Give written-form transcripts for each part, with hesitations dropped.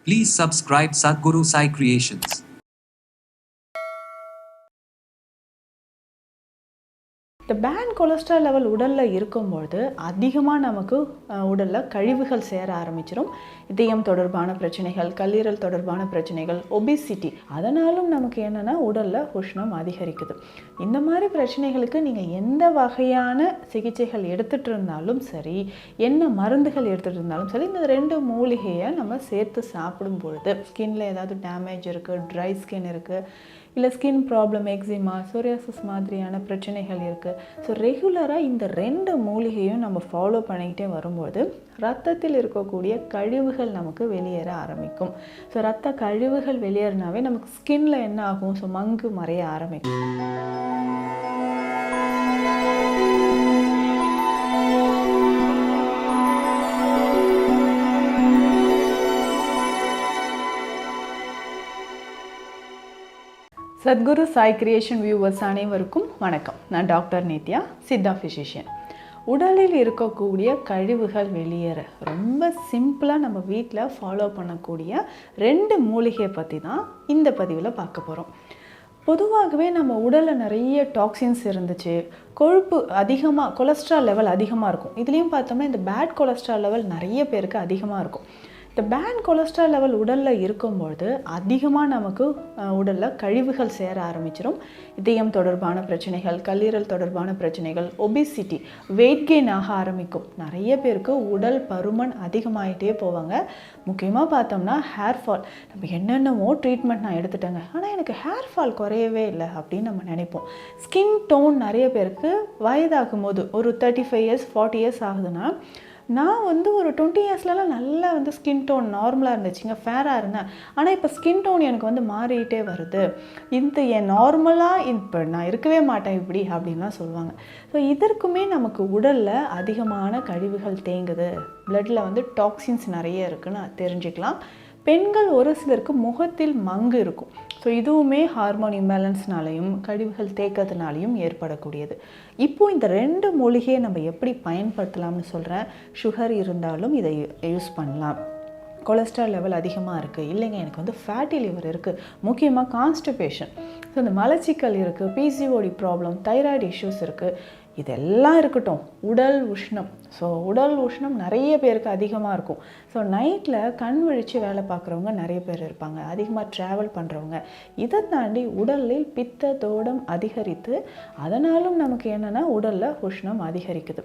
Please subscribe Sadhguru Sai Creations. இந்த bad cholesterol level உடலில் இருக்கும்பொழுது அதிகமாக நமக்கு உடலில் கழிவுகள் சேர ஆரம்பிச்சிடும். இதயம் தொடர்பான பிரச்சனைகள், கல்லீரல் தொடர்பான பிரச்சனைகள், ஒபிசிட்டி, அதனாலும் நமக்கு என்னென்னா உடலில் உஷ்ணம் அதிகரிக்குது. இந்த மாதிரி பிரச்சனைகளுக்கு நீங்கள் எந்த வகையான சிகிச்சைகள் எடுத்துகிட்டு இருந்தாலும் சரி, என்ன மருந்துகள் எடுத்துகிட்டு இருந்தாலும் சரி, இந்த 2 மூலிகையை நம்ம சேர்த்து சாப்பிடும் பொழுது ஸ்கின்ல ஏதாவது டேமேஜ் இருக்குது, ட்ரை ஸ்கின் இருக்குது, இல்லை ஸ்கின் ப்ராப்ளம், எக்ஸிமா, சோரியாசிஸ் மாதிரியான பிரச்சனைகள் இருக்குது. ஸோ ரெகுலராக இந்த 2 மூலிகையும் நம்ம ஃபாலோ பண்ணிக்கிட்டே வரும்போது ரத்தத்தில் இருக்கக்கூடிய கழிவுகள் நமக்கு வெளியேற ஆரம்பிக்கும். ஸோ ரத்த கழிவுகள் வெளியேறினாவே நமக்கு ஸ்கின்ல என்ன ஆகும்? ஸோ மங்கு மறைய ஆரம்பிக்கும். சத்குரு சாய் கிரியேஷன் வியூவர்ஸ் அனைவருக்கும் வணக்கம். நான் டாக்டர் நித்யா, சித்தா ஃபிசிஷியன். உடலில் இருக்கக்கூடிய கழிவுகள் வெளியேற ரொம்ப சிம்பிளாக நம்ம வீட்டில் ஃபாலோ பண்ணக்கூடிய 2 மூலிகையை பற்றி தான் இந்த பதிவில் பார்க்க போகிறோம். பொதுவாகவே நம்ம உடலில் நிறைய டாக்ஸின்ஸ் இருந்துச்சு, கொழுப்பு அதிகமாக, கொலஸ்ட்ரால் லெவல் அதிகமாக இருக்கும். இதுலேயும் பார்த்தோம்னா இந்த பேட் கொலஸ்ட்ரால் லெவல் நிறைய பேருக்கு அதிகமாக இருக்கும். இந்த பேட் கொலஸ்ட்ரால் லெவல் உடலில் இருக்கும்பொழுது அதிகமாக நமக்கு உடலில் கழிவுகள் சேர ஆரம்பிச்சிடும். இதயம் தொடர்பான பிரச்சனைகள், கல்லீரல் தொடர்பான பிரச்சனைகள், ஒபிசிட்டி, வெயிட் கெயின் ஆக ஆரம்பிக்கும். நிறைய பேருக்கு உடல் பருமன் அதிகமாகிட்டே போவாங்க. முக்கியமாக பார்த்தோம்னா ஹேர் ஃபால். நம்ம என்னென்னமோ ட்ரீட்மெண்ட் நான் எடுத்துட்டேங்க, ஆனால் எனக்கு ஹேர் ஃபால் குறையவே இல்லை அப்படின்னு நம்ம நினைப்போம். ஸ்கின் டோன் நிறைய பேருக்கு வயதாகும் போது ஒரு 35 இயர்ஸ் 40 இயர்ஸ் ஆகுதுன்னா, நான் ஒரு 20 இயர்ஸ்லலாம் நல்லா ஸ்கின் டோன் நார்மலாக இருந்துச்சுங்க, ஃபேராக இருந்தேன். ஆனால் இப்போ ஸ்கின் டோன் எனக்கு மாறிக்கிட்டே வருது, இந்த என் நார்மலாக இப்போ நான் இருக்கவே மாட்டேன் இப்படி அப்படின்லாம் சொல்லுவாங்க. ஸோ இதற்குமே நமக்கு உடலில் அதிகமான கழிவுகள் தேங்குது, பிளட்டில் டாக்ஸின்ஸ் நிறைய இருக்குன்னு தெரிஞ்சுக்கலாம். பெண்கள் ஒரு சிலருக்கு முகத்தில் மங்கு இருக்கும். ஸோ இதுவுமே ஹார்மோன் இம்பேலன்ஸ்னாலையும் கழிவுகள் தேக்கத்தினாலையும் ஏற்படக்கூடியது. இப்போது இந்த 2 மூலிகையை நம்ம எப்படி பயன்படுத்தலாம்னு சொல்கிறேன். சுகர் இருந்தாலும் இதை யூஸ் பண்ணலாம். கொலஸ்ட்ரால் லெவல் அதிகமாக இருக்குது, இல்லைங்க எனக்கு ஃபேட்டி லிவர் இருக்குது, முக்கியமாக கான்ஸ்டிபேஷன், ஸோ இந்த மலச்சிக்கல் இருக்குது, பிசிஓடி ப்ராப்ளம், தைராய்டு இஷ்யூஸ் இருக்குது, இதெல்லாம் இருக்கட்டும். உடல் உஷ்ணம், ஸோ உடல் உஷ்ணம் நிறைய பேருக்கு அதிகமாக இருக்கும். ஸோ நைட்டில் கண் விழித்து வேலை பார்க்குறவங்க நிறைய பேர் இருப்பாங்க, அதிகமாக ட்ராவல் பண்ணுறவங்க. இதை தாண்டி உடலில் பித்த தோடம் அதிகரித்து அதனாலும் நமக்கு என்னென்னா உடலில் உஷ்ணம் அதிகரிக்குது.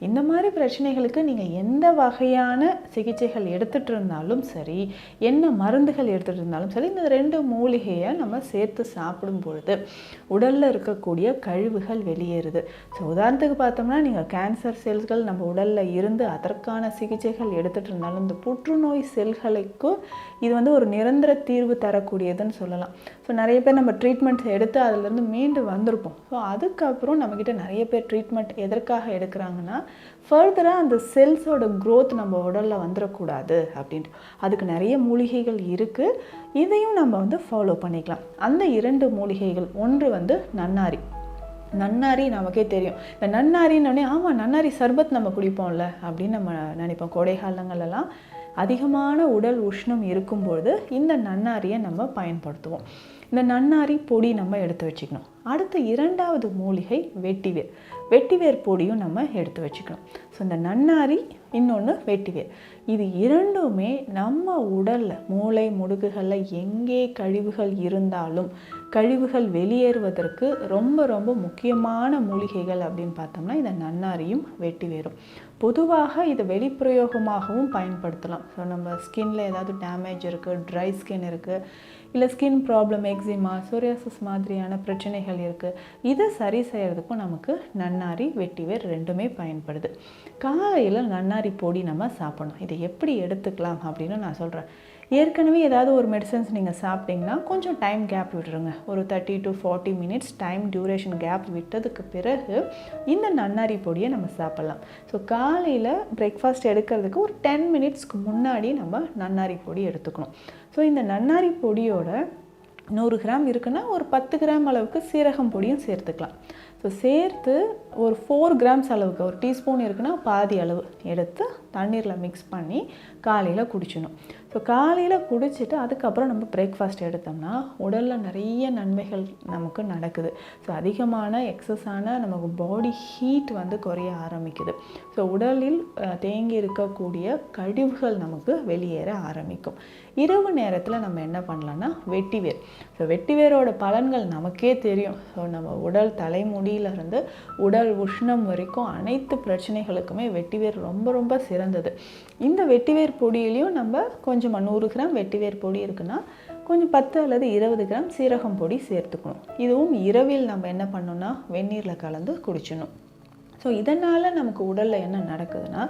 இந்த மாதிரி பிரச்சனைகளுக்கு நீங்கள் எந்த வகையான சிகிச்சைகள் எடுத்துகிட்டு இருந்தாலும் சரி, என்ன மருந்துகள் எடுத்துகிட்டு இருந்தாலும் சரி, இந்த 2 மூலிகையை நம்ம சேர்த்து சாப்பிடும் பொழுது உடலில் இருக்கக்கூடிய கழிவுகள் வெளியேறுது. ஸோ உதாரணத்துக்கு பார்த்தோம்னா, நீங்கள் கேன்சர் செல்கள் நம்ம உடலில் இருந்து அதற்கான சிகிச்சைகள் எடுத்துகிட்டு இருந்தாலும் இந்த புற்றுநோய் செல்களுக்கு இது ஒரு நிரந்தர தீர்வு தரக்கூடியதுன்னு சொல்லலாம். ஸோ நிறைய பேர் நம்ம ட்ரீட்மெண்ட் எடுத்து அதிலேருந்து மீண்டு வந்திருப்போம். ஸோ அதுக்கப்புறம் நம்மக்கிட்ட நிறைய பேர் ட்ரீட்மெண்ட் எதற்காக எடுக்கிறாங்கன்னா, ஃபர்தராக அந்த செல்ஸோட க்ரோத் நம்ம உடலில் வந்துடக்கூடாது அப்படின்ட்டு. அதுக்கு நிறைய மூலிகைகள் இருக்குது, இதையும் நம்ம ஃபாலோ பண்ணிக்கலாம். அந்த 2 மூலிகைகள், ஒன்று நன்னாரி. நன்னாரி நமக்கே தெரியும். இந்த நன்னாரின்னொடனே ஆமாம் நன்னாரி சர்பத் நம்ம குடிப்போம்ல அப்படின்னு நம்ம நினைப்போம். கோடை காலங்களெல்லாம் அதிகமான உடல் உஷ்ணம் இருக்கும்பொழுது இந்த நன்னாரியை நம்ம பயன்படுத்துவோம். இந்த நன்னாரி பொடி நம்ம எடுத்து வச்சுக்கணும். அடுத்து 2வது மூலிகை வெட்டிவேர். வெட்டிவேர் பொடியும் நம்ம எடுத்து வச்சுக்கணும். ஸோ இந்த நன்னாரி, இன்னொன்று வெட்டிவேர், இது 2மே நம்ம உடலில் மூளை முடுக்குகளில் எங்கே கழிவுகள் இருந்தாலும் கழிவுகள் வெளியேறுவதற்கு ரொம்ப ரொம்ப முக்கியமான மூலிகைகள் அப்படின்னு பார்த்தோம்னா இந்த நன்னாரியும் வெட்டிவேரும். பொதுவாக இதை வெளிப்பிரயோகமாகவும் பயன்படுத்தலாம். ஸோ நம்ம ஸ்கின்ல ஏதாவது டேமேஜ் இருக்குது, ட்ரை ஸ்கின் இருக்குது, இல்லை ஸ்கின் ப்ராப்ளம், எக்ஸிமா, சோரியாசிஸ் மாதிரியான பிரச்சனைகள் இருக்குது, இதை சரி செய்கிறதுக்கும் நமக்கு நன்னாரி வெட்டிவேர் 2மே பயன்படுது. காலையில் நன்னாரி பொடி நம்ம சாப்பிடணும். இதை எப்படி எடுத்துக்கலாம் அப்படின்னு நான் சொல்கிறேன். ஏற்கனவே ஏதாவது ஒரு மெடிசன்ஸ் நீங்கள் சாப்பிட்டிங்கன்னா கொஞ்சம் டைம் கேப் விட்டுருங்க. ஒரு 30 to 40 minutes time duration gap விட்டதுக்கு பிறகு இந்த நன்னாரி பொடியை நம்ம சாப்பிட்லாம். ஸோ காலையில் பிரேக்ஃபாஸ்ட் எடுக்கிறதுக்கு ஒரு 10 மினிட்ஸ்க்கு முன்னாடி நம்ம நன்னாரி பொடி எடுத்துக்கணும். ஸோ இந்த நன்னாரி பொடியோட 100 கிராம் இருக்குன்னா ஒரு 10 கிராம் அளவுக்கு சீரகம் பொடியும் சேர்த்துக்கலாம். ஸோ சேர்த்து ஒரு 4 கிராம்ஸ் அளவுக்கு, ஒரு டீஸ்பூன் இருக்குன்னா பாதி அளவு எடுத்து தண்ணீரில் மிக்ஸ் பண்ணி காலையில் குடிக்கணும். ஸோ காலையில் குடிச்சிட்டு அதுக்கப்புறம் நம்ம பிரேக்ஃபாஸ்ட் எடுத்தோம்னா உடலில் நிறைய நன்மைகள் நமக்கு நடக்குது. ஸோ அதிகமான எக்ஸஸான நமக்கு பாடி ஹீட் வந்து குறைய ஆரம்பிக்குது. ஸோ உடலில் தேங்கி இருக்கக்கூடிய கழிவுகள் நமக்கு வெளியேற ஆரம்பிக்கும். இரவு நேரத்தில் நம்ம என்ன பண்ணலான்னா வெட்டிவேர். ஸோ வெட்டிவேரோட பலன்கள் நமக்கே தெரியும். ஸோ நம்ம உடல் தலைமுடியிலிருந்து உடல் உஷ்ணம் வரைக்கும் அனைத்து பிரச்சனைகளுக்குமே வெட்டிவேர் ரொம்ப ரொம்ப சிறந்தது. இந்த வெட்டிவேர் பொடியிலையும் நம்ம கொஞ்சமாக 100 கிராம் வெட்டிவேர் பொடி இருக்குன்னா கொஞ்சம் 10 அல்லது 20 கிராம் சீரகம் பொடி சேர்த்துக்கணும். இதுவும் இரவில் நம்ம என்ன பண்ணணும்னா வெந்நீரில் கலந்து குடிச்சணும். ஸோ இதனால் நமக்கு உடலில் என்ன நடக்குதுன்னா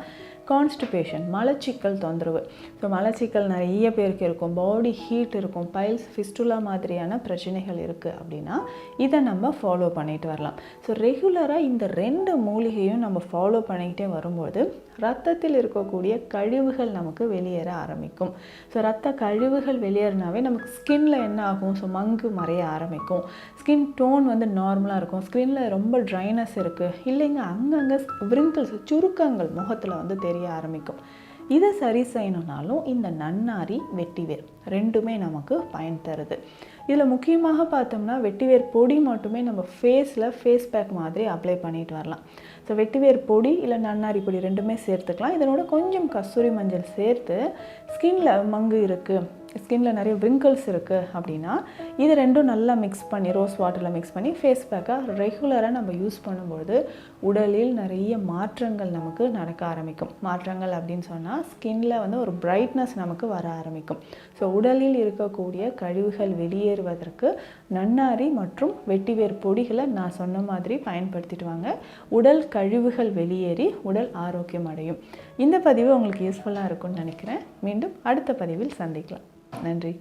கான்ஸ்டிபேஷன், மலச்சிக்கல் தொந்தரவு. ஸோ மலச்சிக்கல் நிறைய பேருக்கு இருக்கும், பாடி ஹீட் இருக்கும், பைல்ஸ், ஃபிஸ்டுலா மாதிரியான பிரச்சனைகள் இருக்குது அப்படின்னா இதை நம்ம ஃபாலோ பண்ணிட்டு வரலாம். ஸோ ரெகுலராக இந்த 2 மூலிகையும் நம்ம ஃபாலோ பண்ணிக்கிட்டே வரும்போது ரத்தத்தில் இருக்கக்கூடிய கழிவுகள் நமக்கு வெளியேற ஆரம்பிக்கும். ஸோ ரத்த கழிவுகள் வெளியேறினாவே நமக்கு ஸ்கின்ல என்ன ஆகும், ஸோ மங்கு மறைய ஆரம்பிக்கும். ஸ்கின் டோன் வந்து நார்மலாக இருக்கும். ஸ்கின்ல ரொம்ப ட்ரைனஸ் இருக்குது இல்லைங்க, அங்கங்கே விரிங்கிள்ஸ், சுருக்கங்கள் முகத்தில் வந்து தெரிய ஆரம்பிக்கும். இதை சரி செய்யணுன்னாலும் இந்த நன்னாரி, வெட்டிவேர் ரெண்டுமே நமக்கு பயன் தருது. இதில் முக்கியமாக பார்த்தோம்னா வெட்டிவேர் பொடி மட்டுமே நம்ம ஃபேஸில் ஃபேஸ் பேக் மாதிரி அப்ளை பண்ணிட்டு வரலாம். ஸோ வெட்டிவேர் பொடி இல்லை நன்னாரி பொடி ரெண்டுமே சேர்த்துக்கலாம். இதனோட கொஞ்சம் கஸ்தூரி மஞ்சள் சேர்த்து ஸ்கின்ல மங்கு இருக்குது, ஸ்கின்ல நிறைய விரிங்கிள்ஸ் இருக்குது அப்படின்னா இது ரெண்டும் நல்லா மிக்ஸ் பண்ணி ரோஸ் வாட்டரில் மிக்ஸ் பண்ணி ஃபேஸ் பேக்காக ரெகுலராக நம்ம யூஸ் பண்ணும்போது உடலில் நிறைய மாற்றங்கள் நமக்கு நடக்க ஆரம்பிக்கும். மாற்றங்கள் அப்படின்னு சொன்னால் ஸ்கின்ல வந்து ஒரு பிரைட்னஸ் நமக்கு வர ஆரம்பிக்கும். ஸோ உடலில் இருக்கக்கூடிய கழிவுகள் வெளியேறுவதற்கு நன்னாரி மற்றும் வெட்டிவேர் பொடிகளை நான் சொன்ன மாதிரி பயன்படுத்திட்டு வாங்க. உடல் கழிவுகள் வெளியேறி உடல் ஆரோக்கியம் அடையும். இந்த பதிவு உங்களுக்கு யூஸ்ஃபுல்லாக இருக்கும்னு நினைக்கிறேன். மீண்டும் அடுத்த பதிவில் சந்திக்கலாம். நன்றி.